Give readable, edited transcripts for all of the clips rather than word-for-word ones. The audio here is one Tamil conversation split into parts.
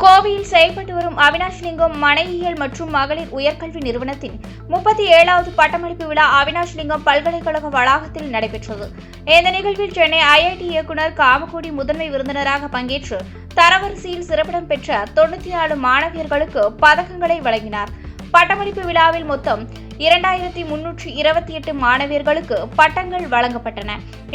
கோவையில் செயல்பட்டு வரும் அவினாஷ்லிங்கம் மனையியல் மற்றும் மகளிர் உயர்கல்வி நிறுவனத்தின் 37வது பட்டமளிப்பு விழா அவினாஷ்லிங்கம் பல்கலைக்கழக வளாகத்தில் நடைபெற்றது. இந்த நிகழ்வில் சென்னை ஐஐடி இயக்குநர் காமகோடி முதன்மை விருந்தினராக பங்கேற்று தரவரிசையில் சிறப்பிடம் பெற்ற 94 மாணவியர்களுக்கு பதக்கங்களை வழங்கினார். பட்டமளிப்பு விழாவில் மொத்தம் 2328 மாணவியர்களுக்கு பட்டங்கள் வழங்கப்பட்டன.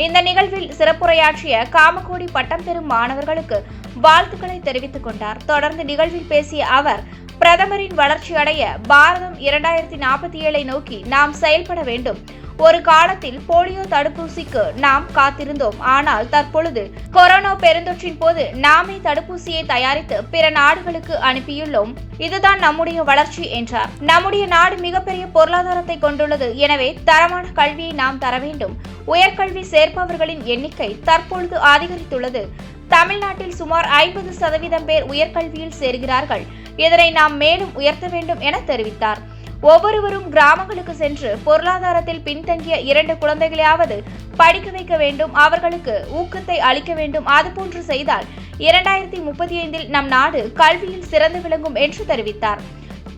இந்த நிகழ்வில் சிறப்புரையாற்றிய காமகோடி பட்டம் பெறும் மாணவர்களுக்கு வாழ்த்துக்களை தெரிவித்துக் கொண்டார். தொடர்ந்து நிகழ்வில் பேசிய அவர், பிரதமரின் வளர்ச்சி அடைய பாரதம் 2047 நோக்கி நாம் செயல்பட வேண்டும். ஒரு காலத்தில் போலியோ தடுப்பூசிக்கு நாம் காத்திருந்தோம். ஆனால் தற்பொழுது கொரோனா பெருந்தொற்றின் போது நாமே தடுப்பூசியை தயாரித்து பிற நாடுகளுக்கு அனுப்பியுள்ளோம். இதுதான் நம்முடைய வளர்ச்சி என்றார். நம்முடைய நாடு மிகப்பெரிய பொருளாதாரத்தை கொண்டுள்ளது. எனவே தரமான கல்வியை நாம் தர வேண்டும். உயர்கல்வி சேர்ப்பவர்களின் எண்ணிக்கை தற்பொழுது அதிகரித்துள்ளது. தமிழ்நாட்டில் சுமார் 50% பேர் உயர்கல்வியில் சேர்கிறார்கள். இதனை நாம் மேலும் உயர்த்த வேண்டும் என தெரிவித்தார். ஒவ்வொருவரும் கிராமங்களுக்கு சென்று பொருளாதாரத்தில் பின்தங்கிய 2 குழந்தைகளையாவது படிக்க வைக்க வேண்டும். அவர்களுக்கு ஊக்கத்தை அளிக்க வேண்டும். அதுபோன்று செய்தால் 2035 நம் நாடு கல்வியில் சிறந்து விளங்கும் என்று தெரிவித்தார்.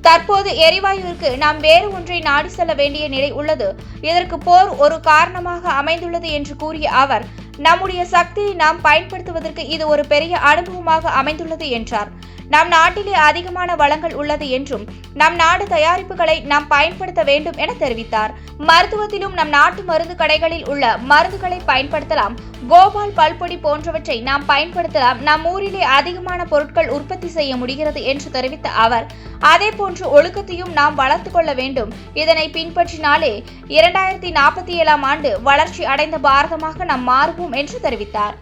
தற்போது எரிவாயுவிற்கு நாம் வேறு ஒன்றை நாடி செல்ல வேண்டிய நிலை உள்ளது. இதற்கு போர் ஒரு காரணமாக அமைந்துள்ளது என்று கூறிய அவர், நம்முடைய சக்தியை நாம் பயன்படுத்துவதற்கு இது ஒரு பெரிய அனுபவமாக அமைந்துள்ளது என்றார். நம் நாட்டிலே அதிகமான வளங்கள் உள்ளது என்றும் நம் நாடு தயாரிப்புகளை நாம் பயன்படுத்த வேண்டும் என தெரிவித்தார். மருத்துவத்திலும் நம் நாட்டு மருந்து கடைகளில் உள்ள மருந்துகளை பயன்படுத்தலாம். கோபால் பல்பொடி போன்றவற்றை நாம் பயன்படுத்தலாம். நம் ஊரிலே அதிகமான பொருட்கள் உற்பத்தி செய்ய முடிகிறது என்று தெரிவித்த அவர், அதே போன்று ஒழுக்கத்தையும் நாம் வளர்த்து கொள்ள வேண்டும். இதனை பின்பற்றினாலே 2047 வளர்ச்சி அடைந்த பாரதமாக நாம் மாறுவோம் என்று தெரிவித்தார்.